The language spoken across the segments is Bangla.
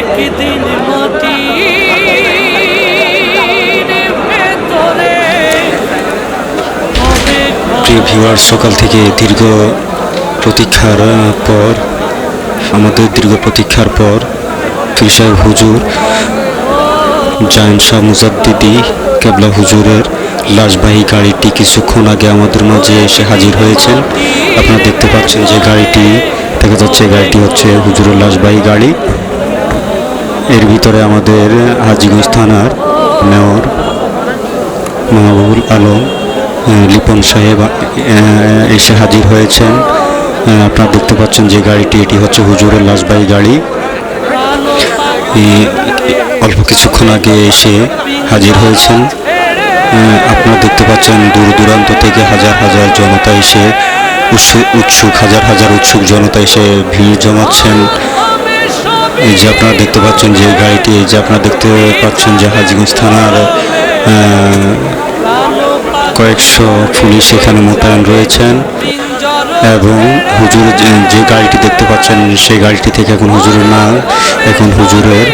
একদিন প্রিয় ভিউয়ার, সকাল থেকে দীর্ঘ প্রতীক্ষার পর পীর সাহেব হুজুর জায়েন শাহ মুজাদ্দিদি কেবলা হুজুরের লাশবাহী গাড়িটি কিছুক্ষণ আগে আমাদের মাঝে এসে হাজির হয়েছেন। আপনারা দেখতে পাচ্ছেন যে গাড়িটি দেখা যাচ্ছে, গাড়িটি হচ্ছে হুজুরের লাশবাহী গাড়ি। এর ভিতরে আমাদের হাজীগঞ্জ থানার মেয়র মাহবুবুল আলম লিপন সাহেব এসে হাজির হয়েছেন। আপনারা দেখতে পাচ্ছেন যে গাড়িটি, এটি হচ্ছে হুজুরের লাশবাহী গাড়ি। অল্প কিছুক্ষণ আগে এসে হাজির হয়েছেন। আপনারা দেখতে পাচ্ছেন দূর দূরান্ত থেকে হাজার হাজার জনতা এসে উৎসুক জনতা এসে ভিড় জমাচ্ছেন। এই যে আপনারা দেখতে পাচ্ছেন যে গাড়িটি, এই যে আপনারা দেখতে পাচ্ছেন যে হাজীগঞ্জ থানার কয়েকশো পুলিশ এখানে মোতায়েন রয়েছেন এবং হুজুর যে গাড়িটি দেখতে পাচ্ছেন সেই গাড়িটি থেকে এখন হুজুরের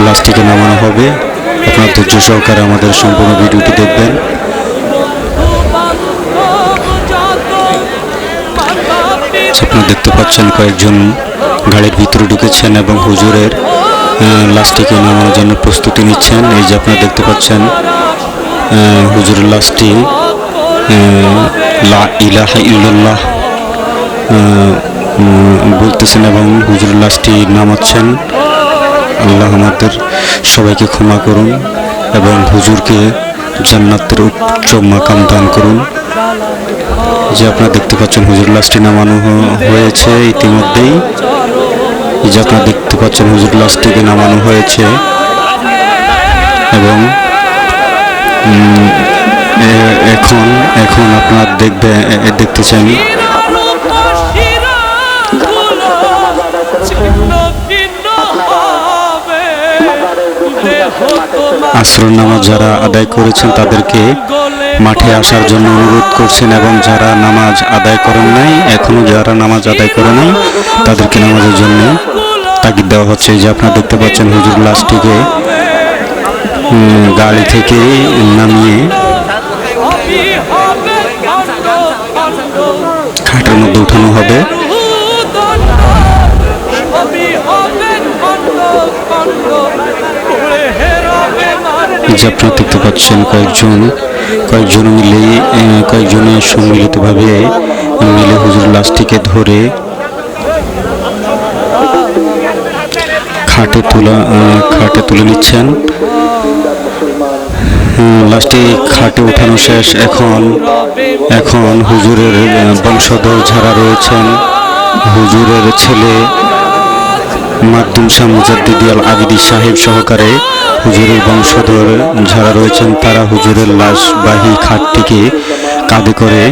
লাশ থেকে নামানো হবে। আপনারা ধৈর্য সহকারে আমাদের সম্পূর্ণ ভিডিওটি দেখবেন। আপনারা দেখতে পাচ্ছেন কয়েকজন গাড়ির ভিতরে ঢুকেছেন এবং হুজুরের লাশটিকে নামানোর জন্য প্রস্তুতি নিচ্ছেন। এই যে আপনারা দেখতে পাচ্ছেন হুজুরের লাশটি লা ইলাহা ইল্লাল্লাহ বলতেছেন এবং হুজুরের লাশটি নামাচ্ছেন। আল্লাহ আমাদের সবাইকে ক্ষমা করুন এবং হুজুরকে জান্নাতের উচ্চ মাকাম দান করুন। যে আপনারা দেখতে পাচ্ছেন হুজুর লাশটি নামানো হয়েছে ইতিমধ্যেই। এই যে আপনারা দেখতে পাচ্ছেন হুজুর লাশটিকে নামানো হয়েছে এবং এখন আপনারা দেখতেছেন আসর নামাজ যারা আদায় করেছেন তাদেরকে মাঠে আসার জন্য অনুরোধ করছেন এবং যারা নামাজ আদায় করেন নাই, এখনো যারা নামাজ আদায় করে নাই তাদেরকে নামাজের জন্য তাগিদ দেওয়া হচ্ছে। যে আপনারা দেখতে পাচ্ছেন হুজুর লাশটিকে গাড়ি থেকে নামিয়ে খাটের মধ্যে উঠানো হবে। যে আপনারা দেখতে পাচ্ছেন কয়েকজনে সম্মিলিতভাবে মিলে হুজুর লাশটিকে ধরে খাটে তুলে নিচ্ছেন। লাশটি খাটে উঠানো শেষ। এখন হুজুরের বংশধর যারা রয়েছেন, হুজুরের ছেলে মাকদুম শাহ মুজাদ্দিদি আল আবিদি সাহেব সহকারে হুজুরের বংশধর যারা রয়েছেন তারা হুজুরের লাশবাহী খাটটিকে কাঁধে করে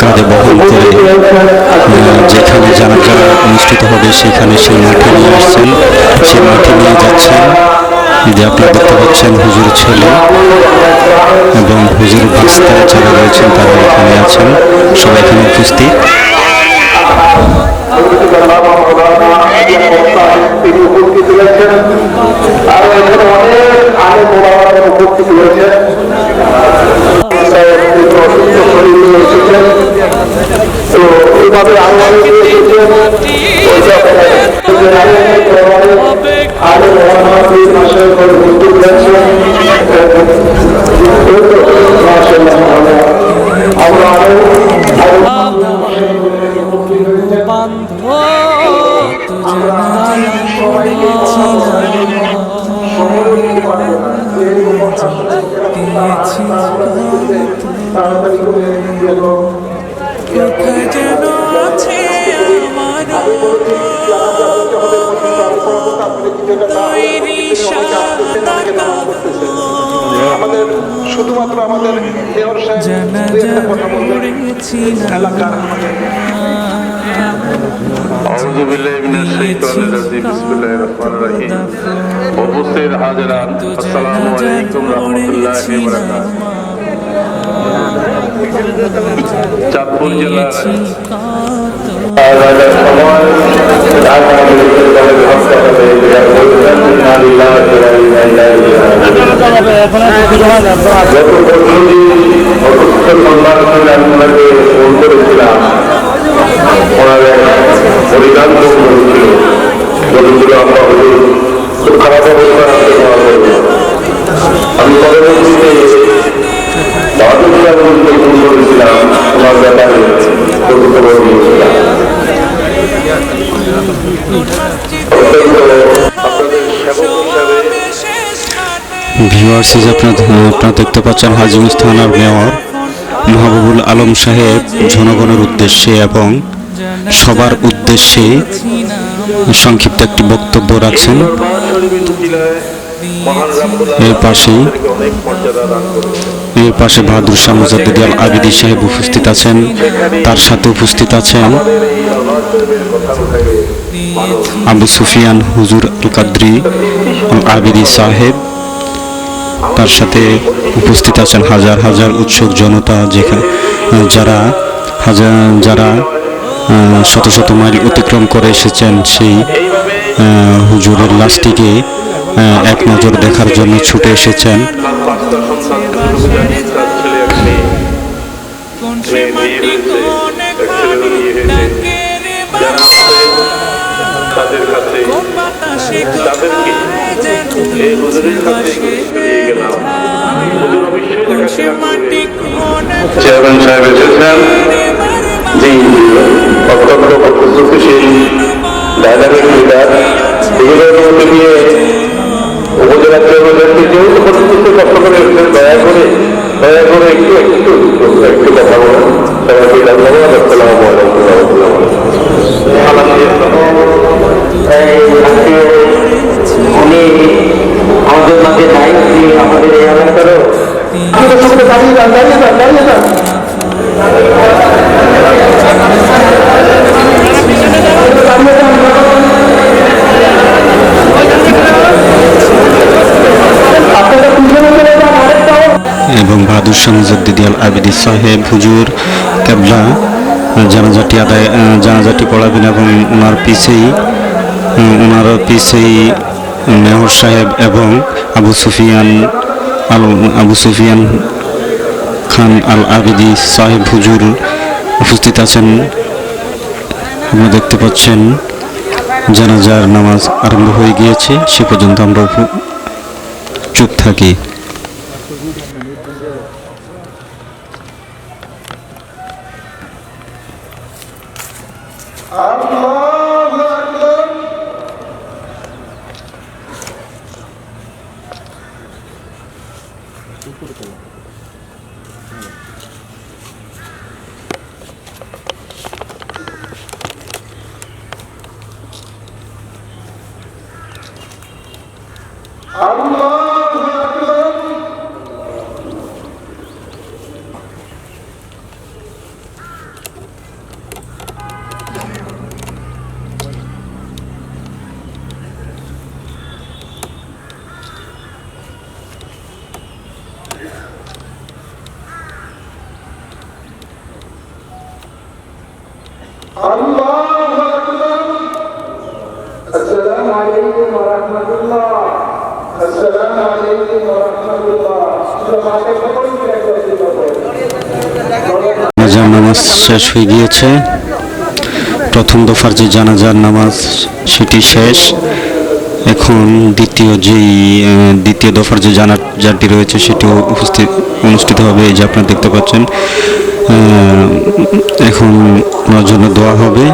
কাঁধে বহন করে যেখানে জানাজা অনুষ্ঠিত হবে সেখানে সেই মাঠে নিয়ে আসছেন, সেই মাঠে নিয়ে যাচ্ছেন। যে আপনারা দেখতে পাচ্ছেন হুজুর ছেলে এবং হুজুর ভাস্তা যারা রয়েছেন তারা এখানে আছেন, সবাই এখানে উপস্থিত। শুধুমাত্র আমাদের এলাকার আউযু বিল্লাহি মিনাশ শাইতানির রাজিম বিসমিল্লাহির রহমানির রহিম। উপস্থিত হাজিরান, আসসালামু আলাইকুম রহমতুল্লাহি ওয়া বারাকাতুহু। চাঁদপুর জেলার আমি পরবর্তীতে করেছিলাম তোমার ব্যাপারে আপনাদের সেবক হিসাবে ভিউয়ার্স, আপনারা দেখতে পাচ্ছেন হাজীগঞ্জ থানার মেয়র মাহবুবুল আলম সাহেব জনগণের উদ্দেশ্যে এবং সবার উদ্দেশ্যে সংক্ষিপ্ত একটি বক্তব্য রাখছেন। এর পাশে বাহাদুর শাহ মুজাদ্দিদ আল আবিদি সাহেব উপস্থিত আছেন, তার সাথে উপস্থিত আছেন আবু সুফিয়ান হুজুর আল কাদরি আল আবিদি সাহেব, তার সাথে উপস্থিত আছেন হাজার হাজার উৎসুক জনতা, যারা শত শত মাইল অতিক্রম করে এসেছেন সেই হুজুরের লাশটিকে এক নজর দেখার জন্য ছুটে এসেছেন। চেয়ারম্যান সাহেব এসেছেন, জি অত্যন্ত প্রস্তুতিশীল ডায়নামিক লিডার, এগুলোর মধ্যে নিয়ে উপজেলা চেয়ারম্যানকে যেহেতু প্রস্তুতি কষ্ট করে এসেছেন, দয়া করে একটু কথা বলেন। সবাইকে ধন্যবাদ। আসসালামু আলাইকুম রহমতুল্লাহ। উনি আমাদের মাঝে নাই, আমাদের এই এলাকারও এবং বাহাদুর শাহ মুজাদ্দিদ আল আবিদি সাহেব হুজুর কেবলা জানাজাটি পড়াবেন এবং ওনার পিছেই মেয়র সাহেব এবং আবু সুফিয়ান খান আল আবিদি সাহেব হুজুর উপস্থিত আছেন। আপনারা দেখতে পাচ্ছেন জানাজার নামাজ আরম্ভ হয়ে গিয়েছে, সে পর্যন্ত আমরা চুপ থাকি। السلام عليكم ورحمة الله. السلام عليكم ورحمة الله. জানাজার নামাজ শেষ হয়ে গিয়েছে। প্রথম দফার যে জানাজার নামাজ সেটি শেষ। এখন দ্বিতীয় দফার যে জানাজাটি রয়েছে সেটিও অনুষ্ঠিত হবে। এই যে আপনারা দেখতে পাচ্ছেন, এখন ওনার জন্য দোয়া হবে।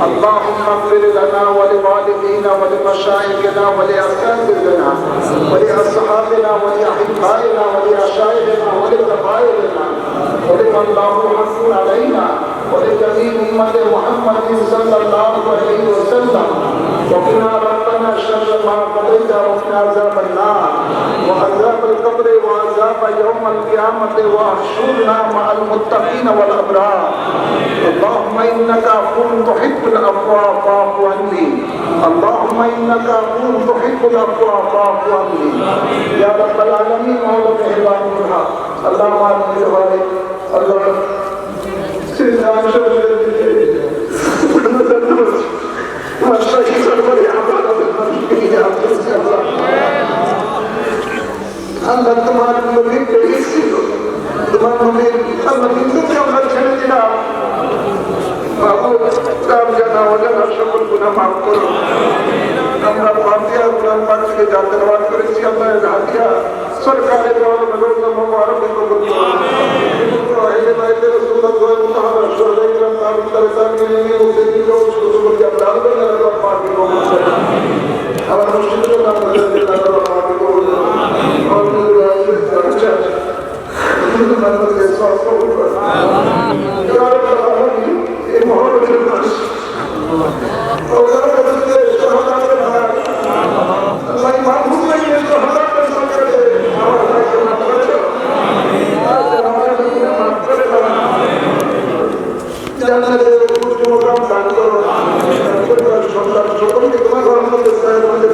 اللهم اغفر لنا ولوالدينا ولمشايخنا ولأساتذتنا ولأصحابنا ولأحبائنا ولأشايخنا ولقبائلنا ولمن له حق علينا ولجميع أمة محمد صلى الله عليه وسلم وقنا ربنا شر ما قضيت وقنا عذاب النار وعذاب القبر وعذاب يوم القيامة واحشرنا مع المتقين والأبرار اللهم إنك عفو تحب العفو فاعف عني اللهم إنك عفو تحب العفو فاعف عني يا رب العالمين مولا مهربان فرما اللهم آمين وبارك الله سيدنا Allah তোমার নবীর প্রেমিক ছিল তোমার নবীর আল্লাহ কিন্তু আমরা ছেড়ে দিলাম বাবু রাম জানা অজানা সকল গুনাহ মাফ করো আমরা ফাতিহা কুরআন পাক থেকে যা তেলাওয়াত করেছি আল্লাহর হাদিয়া সরকারের দরবারে নবুয়ত মুবারক কবুল করো আহলে বাইত রাসূলুল্লাহ মুতাহার রাসূলুল্লাহ کرام তার তারবিনী ও দিনও শুরু করে আমরা আল্লাহর পাক কবুল করো আমার মুশরিকদের নাম ধরে আল্লাহর পাক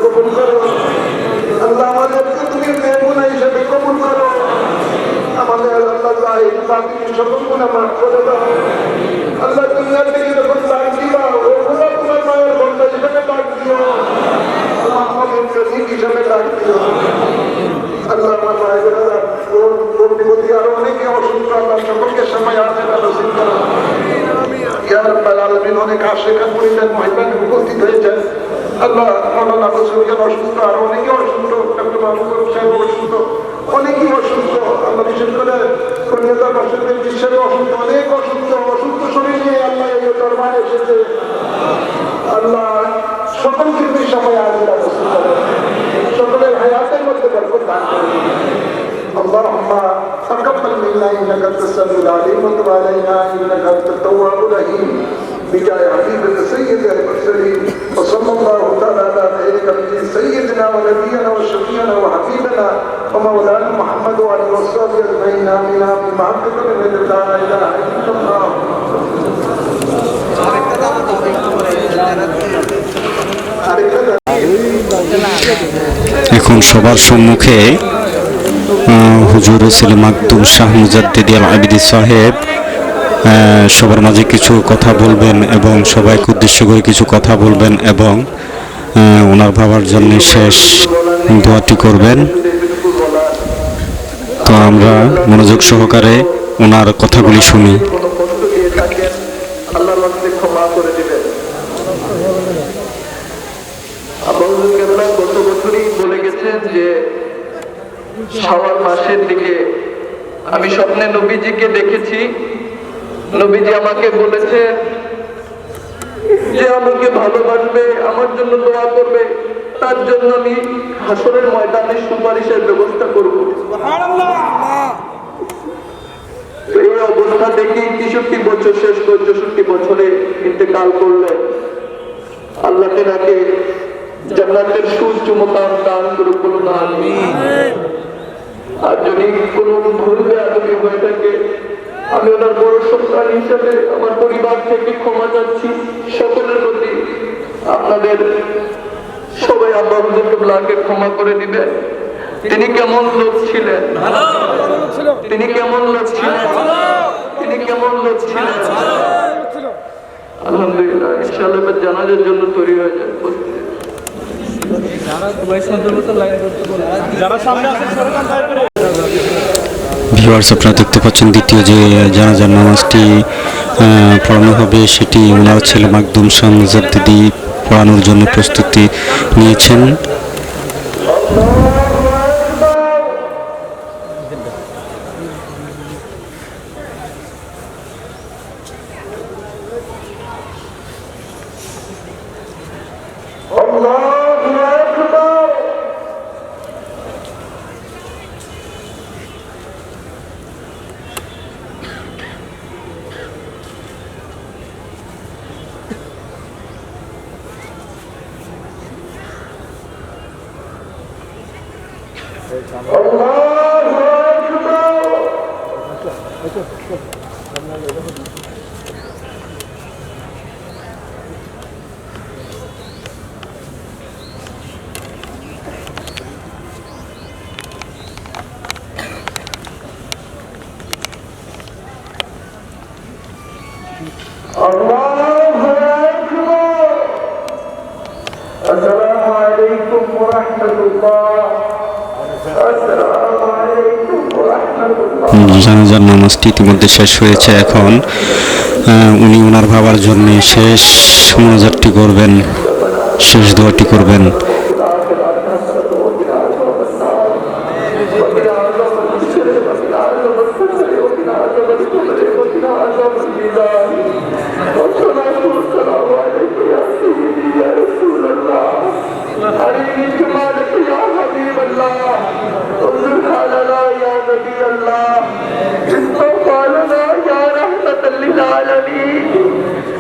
কবুল করো আল্লাহ আমাদেরকে তুমি মেহমান হিসেবে কবুল করো আমাদের আল্লাহ বাকি সকল গুনাহ মাফ করে দাও আল্লাহ দুনিয়া থেকে যখন ডাক দিবা ওগুলো তোমার মায়ের বন্ধা হিসেবে ডাক দিও আল্লাহ আমাদের প্রতীক হিসেবে ডাক দিও আল্লাহ আমার ভাইয়েরা প্রতি আরো অনেকে অসুস্থ আল্লাহ সকলকে সময় আসে নসিব করো ইয়া রাব্বাল আলামিন অনেক আশিকান মুরিদান মহিলান উপস্থিত হয়েছেন আল্লাহ মাওলানা বসুরিয়ান অসুস্থ আর অনেকে অসুস্থ ডক্টর মাহমুদ সাহেব অসুস্থ অনেকেই অসুস্থ আল্লাহ বিশেষ করে কন্যাদার বসুদের বিশ্বের অসুস্থ অনেক অসুস্থ শরীর নিয়ে আল্লাহ এই দরবারে এসেছে আল্লাহ সকল কিছু সময় আসবে সকলের হায়াতের মধ্যে বরকত দান করে اللهم تقبل منا انك انت السميع العليم وتب علينا انك انت التواب الرحيم بجاه حبيبك سيد المرسلين وصلى الله تعالى على خير خلقه سيدنا ونبينا وشفيعنا وحبيبنا ومولانا محمد وعلى وصحبه اجمعين امين امين بحقك من لا اله الا الله এখন সবার সম্মুখে হুজুর ছেলে মাকদুম শাহ মুজাদ্দিদি আল আবিদি সাহেব সবার মাঝে কিছু কথা বলবেন এবং সবাইকে উদ্দেশ্য করে কিছু কথা বলবেন এবং ওনার বাবার জন্য শেষ দোয়াটি করবেন। তো আমরা মনোযোগ সহকারে ওনার কথাগুলি শুনি। গত বছরই বলে গেছেন যে শাওয়াল মাসের দিকে আমি স্বপ্নে নবীজিকে দেখেছি। নবীজি আমাকে বলেছে যে আমাকে ভালোবাসবে, আমার জন্য দোয়া করবে, তার জন্য আমি হাসরের ময়দানে সুপারিশের ব্যবস্থা করব। এই অবস্থা দেখে 63 বছর শেষ করে 64 বছরে ইন্তেকাল করলেন। আল্লাহ তাকে জান্নাতের সুউচ্চ মুকাম দান করুক বলুন আমিন। আর যদি কোনো ভুল বেয়াদবি হয়ে থাকে আমি ওনার বড় সন্তান হিসেবে আমার পরিবার থেকে ক্ষমা চাচ্ছি সকলের প্রতি। আপনাদের সবাই আব্বা হুজুর কিবলাকে ক্ষমা করে দিবেন। তিনি কেমন লোক ছিলেন, তিনি কেমন লোক ছিলেন, তিনি কেমন লোক ছিলেন। আলহামদুলিল্লাহ, ইনশাআল্লাহ জানাজার জন্য তৈরি হয়ে যায়। ভিউয়ার্স, আপনারা দেখতে পাচ্ছেন দ্বিতীয় যে জানাজার নামাজটি পড়ানো হবে সেটি ওনার ছেলে মাকদুম শাহ মুজাদ্দিদি পড়ানোর জন্য প্রস্তুতি নিয়েছেন। আল্লাহু আকবার। আল্লাহু আকবার। আসসালামু আলাইকুম ওয়া রাহমাতুল্লাহ। আসসালামু আলাইকুম ওয়া রাহমাতুল্লাহ। জানাজার নামাজটি ইতিমধ্যে শেষ হয়েছে। এখন উনি ওনার বাবার জন্য শেষ মোনাজাতটি করবেন, শেষ দোয়াটি করবেন।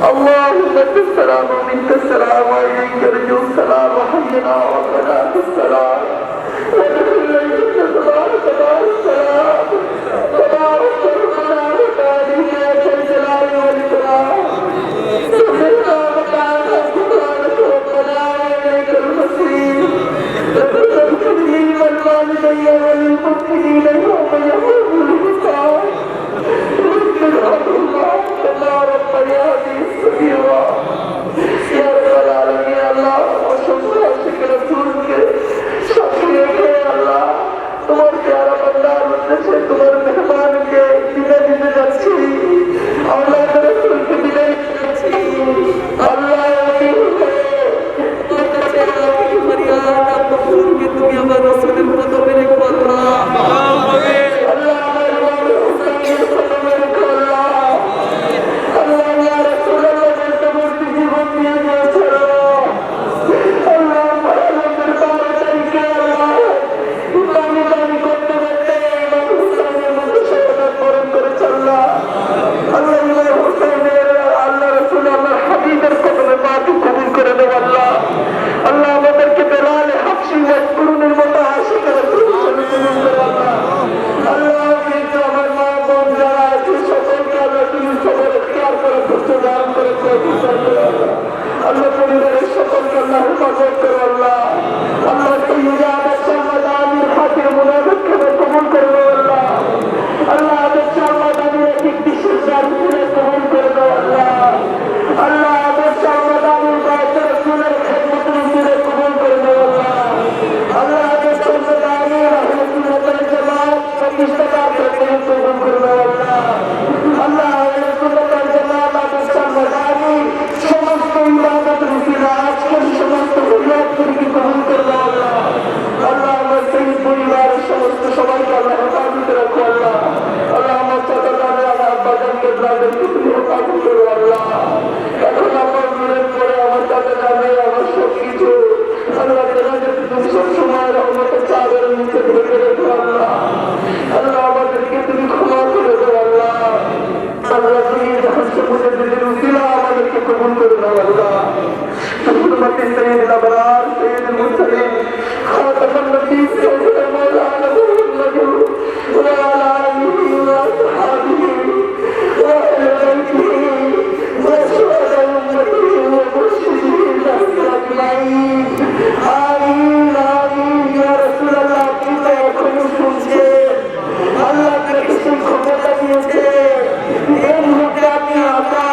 اللهم انت السلام ومنك السلام وإليك نرجو السلام وحينا وقناة السلام ودخل الجنة تبارك السلام تبارك ربنا وتعالى يا ذا الجلال والإكرام سبحنا وتعالى سبحانك ربنا وإليك المصير لقد اغفر لي ولوالدي وللمؤمنين يوم يقوم الحساب رب ارحمهما كما ربياني صغيرا يا رب العالمين الله وشكر شكر رسولك شكرك يا الله তোমার প্যারা বান্দার উদ্দেশ্যে তোমার মেহমানকে বিদায় দিতে যাচ্ছি। আল্লাহ রাসূলকে বিদায় দিচ্ছি। আল্লাহ আমি তুমি আমার রাসূলের কদমে রেখো আল্লাহ। আল্লাহ আমার ইমামের হুসাইনের কদমে রেখো আল্লাহ। আল্লাহ ইয়া রাসূলুল্লাহ বলতে বলতে জীবন দিয়ে দিয়েছিল। আল্লাহ আমাদের 12 তারিখে আল্লাহ ইমামি দাবি করতে করতে ইমাম হুসাইনের মতো শাহাদাত বরণ করেছে আল্লাহ। আল্লাহ ইমাম হুসাইনের আল্লাহ রাসূল আল্লাহ হাবিবের কদমে পাকে কবুল করে দেব আল্লাহ। আল্লাহ আমাদেরকে বেলাল হাবশী ওয়াসকুরুনের মতো আশিক রাসূল হিসেবে কবুল করে আল্লাহ। আল্লাহ কিন্তু আমার মা বোন যারা আছে সকলকে আল্লাহ তুমি সবার খেয়াল করে ধৈর্য ধারণ করে আল্লাহ পরিবারের সকলকে আল্লাহ হেফাজত করো আল্লাহ। আল্লাহ সাইয়্যিদা আহমদ শাহমাদ আমির খাতির মুনাফিককে কবুল করে দাও আল্লাহ। আল্লাহ আহমদ শাহমাদ আমির এক বিশেষ জাতিকে কবুল করে দাও আল্লাহ। আল্লাহ আহমদ শাহমাদ আমির বায়তুর রাসূলের খিদমতের উসিলে কবুল করে দাও আল্লাহ। আল্লাহ আহমদ শাহমাদ আমির আহলে সুন্নাত ওয়াল জামাত প্রতিষ্ঠাতার কবুল করে দাও আল্লাহ। আল্লাহ আহলে সুন্নাত ওয়াল জামাত আহমদ শাহমাদ আমির সমস্ত ইবাদতের উসিলা আজকের সমস্ত ফরিয়াদগুলোকে কবুল করে দাও আল্লাহ। আল্লাহ আমার সেই পরিবারের সমস্ত সবাইকে আল্লাহ হেফাজতে রাখো আল্লাহ। আল্লাহ আমার চাচা জানে আমার আব্বাজানকে ব্রাদারকে তুমি হেফাজত করো আল্লাহ। এখন আমার মনের পরে আমার চাচা জানে আমার সব কিছু আল্লাহ তেনাদেরকে তুমি সবসময় রহমতের চাদরের নিচে ঢেকে রেখো আল্লাহ। আল্লাহ আমাদেরকে তুমি ক্ষমা করে দাও আল্লাহ। আল্লাহ তুমি হাসপাতালের উসিলা আমাদেরকে কবুল করে দাও আল্লাহ। حرمة سيد الأبرار سيد المرسلين خاتم النبي سيدنا مولانا محمد وعلى آله وأصحابه وأهل بيته وشهداء أمته ومرشدين أجمعين آمين آمين يا رسول الله আপনি তো এখনো শুনছেন আল্লাহ আপনাকে সেই ক্ষমতা দিয়েছে এই মুহূর্তে আপনি আশা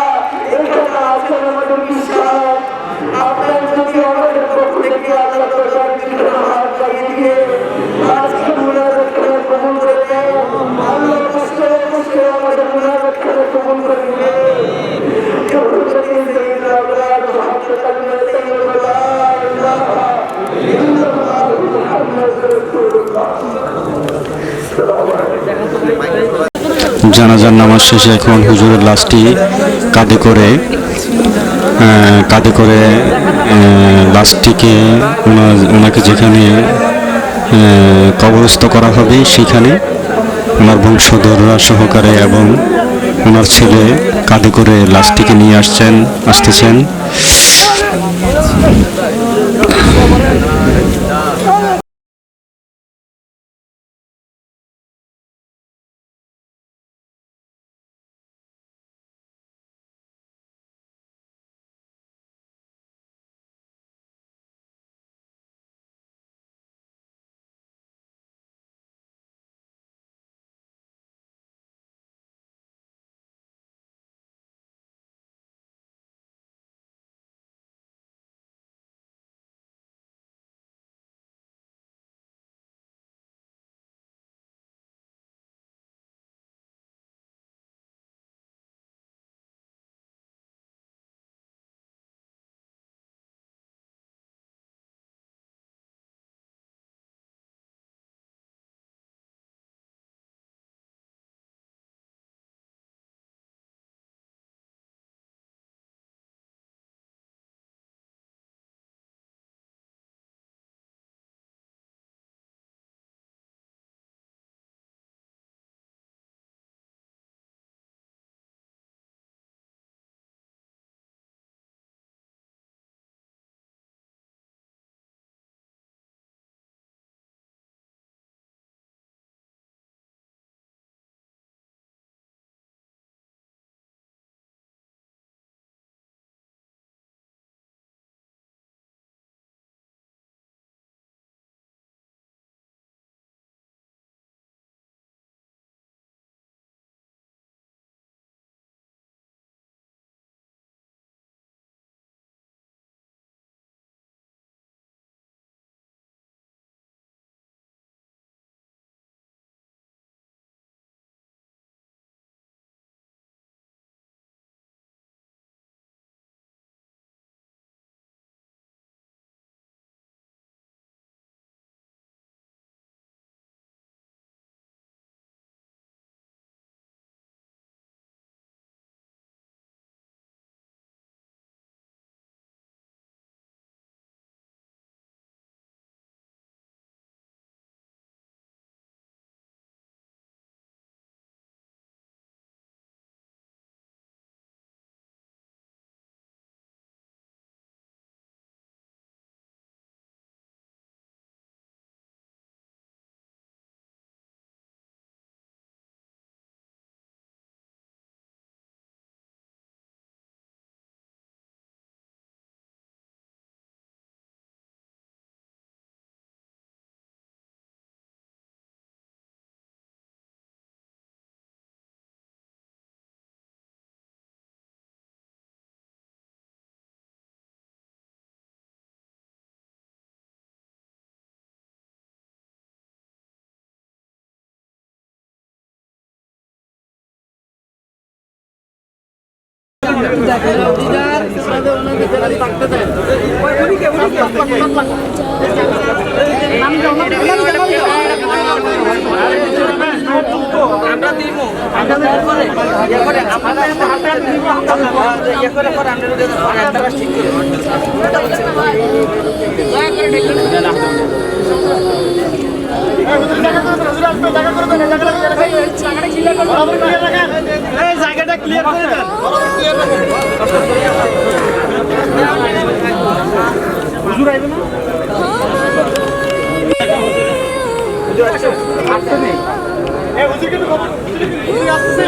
এখানে আছেন আমাদের বিশ্বাস আপনার যদি আমাদের পক্ষ থেকে আল্লাহ প্রদান হাত বাড়িয়ে দিয়ে আজকে মুনাজাত করে কবুল করে আল্লাহ কষ্টে কষ্টে আমাদের মুনাজাত করে কবুল করে জানাজার নামাজ শেষে এখন হুজুরের লাশটি কাঁধে করে লাশটিকে ওনাকে যেখানে কবরস্থ করা হবে সেখানে ওনার বংশধররা সহকারে এবং ওনার ছেলে কাঁধে করে লাশটিকে নিয়ে আসতেছেন। জায়গাটা ক্লিয়ার করে দেন। হুজুর আইবে না? আসতে নেই। হুজুর কিন্তু হুজুর আসছে।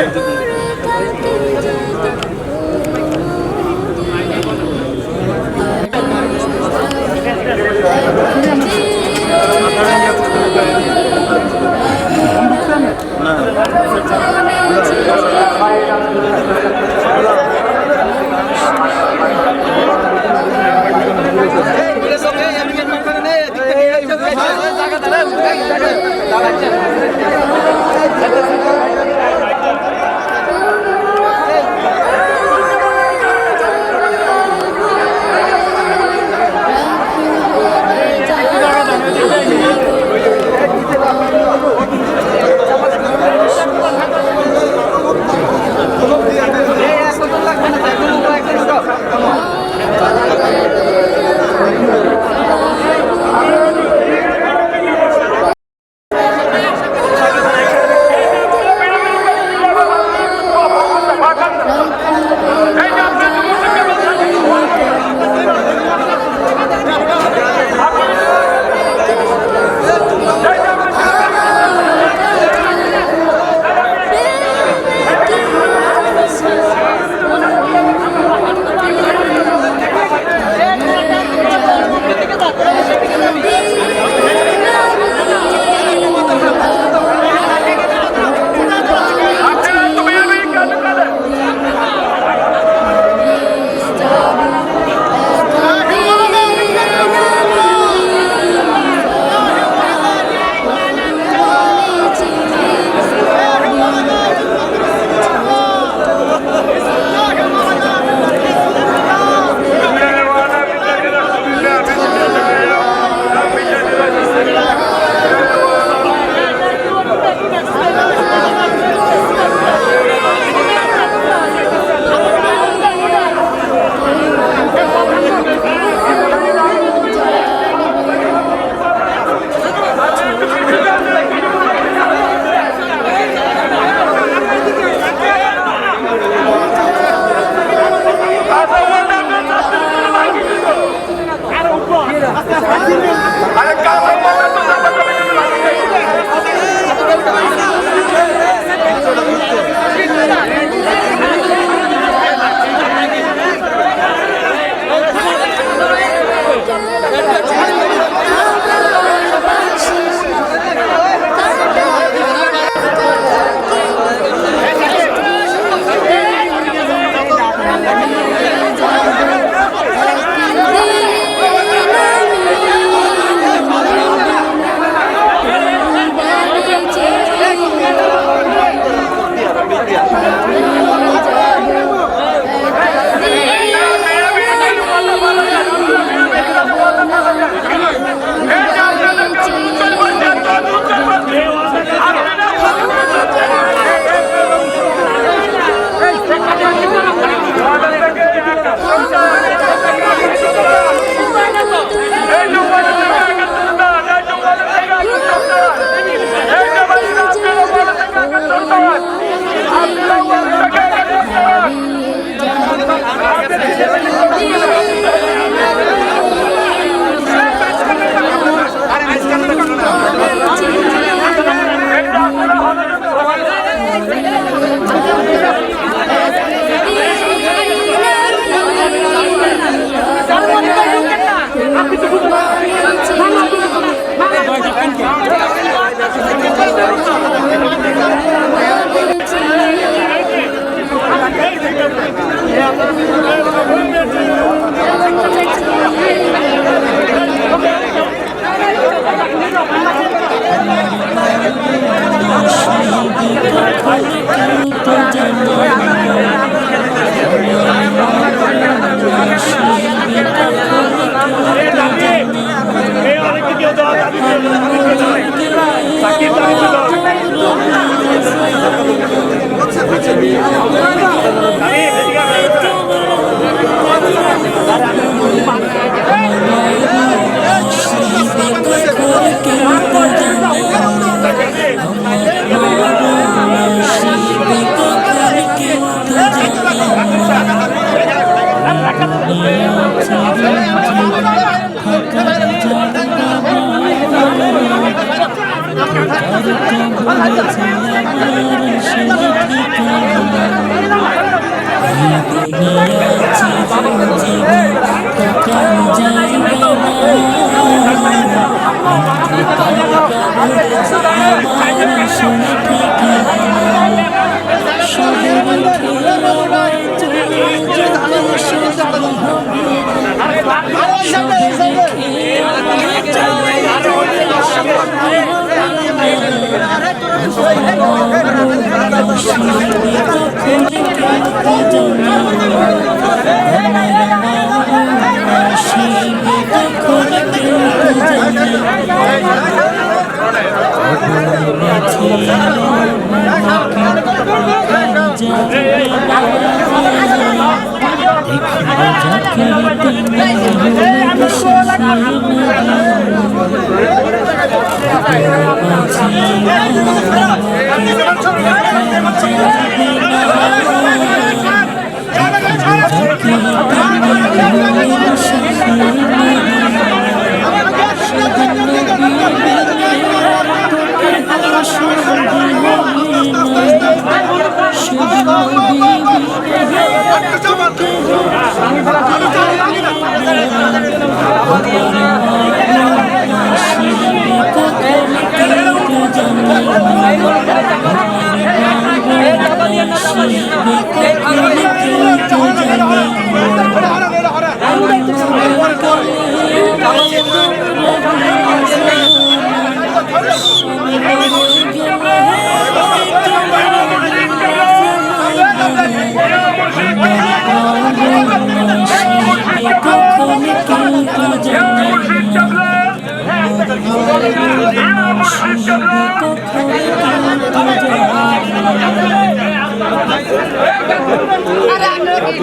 আরে আমরা কি